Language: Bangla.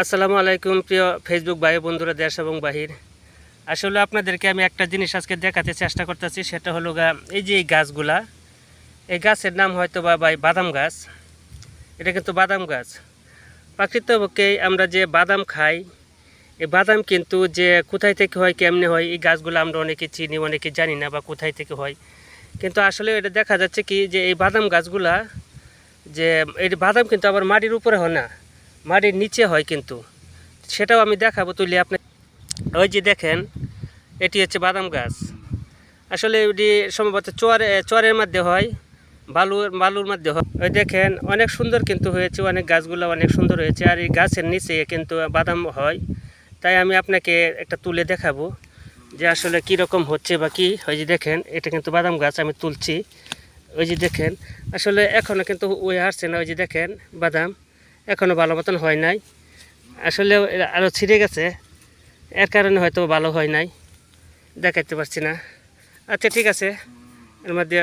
আসসালামু আলাইকুম প্রিয় ফেসবুক ভাই বন্ধুরা দেশ এবং বাহির। আসলে আপনাদেরকে আমি একটা জিনিস আজকে দেখাতে চেষ্টা করতেছি, সেটা হলো এই যে এই গাছগুলা, এই গাছের নাম হয়তো বা ভাই বাদাম গাছ। এটা কিন্তু বাদাম গাছ। প্রাকৃতপক্ষে আমরা যে বাদাম খাই, এই বাদাম কিন্তু যে কোথায় থেকে হয়, কেমনে হয়, এই গাছগুলো আমরা অনেকে চিনি, অনেকে জানি না বা কোথায় থেকে হয়। কিন্তু আসলে এটা দেখা যাচ্ছে কি যে এই বাদাম গাছগুলা, যে এই বাদাম কিন্তু আবার মাটির উপরে হয় না, মাটির নিচে হয় কিন্তু। সেটাও আমি দেখাবো তুলে আপনি। ওই যে দেখেন, এটি হচ্ছে বাদাম গাছ। আসলে এটি সম্ভবত চরের মধ্যে হয়, বালুর মধ্যে হয়। ওই দেখেন অনেক সুন্দর কিন্তু হয়েছে, অনেক গাছগুলো অনেক সুন্দর হয়েছে। আর এই গাছের নিচে কিন্তু বাদাম হয়। তাই আমি আপনাকে একটা তুলে দেখাবো যে আসলে কীরকম হচ্ছে বা কী। ওই যে দেখেন, এটা কিন্তু বাদাম গাছ, আমি তুলছি। ওই যে দেখেন, আসলে এখনও কিন্তু ওই আসছে না। ওই যে দেখেন বাদাম এখনও ভালো মতন হয় নাই। আসলে আরও ছিঁড়ে গেছে, এর কারণে হয়তো ভালো হয় নাই, দেখাইতে পারছি না। আচ্ছা ঠিক আছে, এর মধ্যে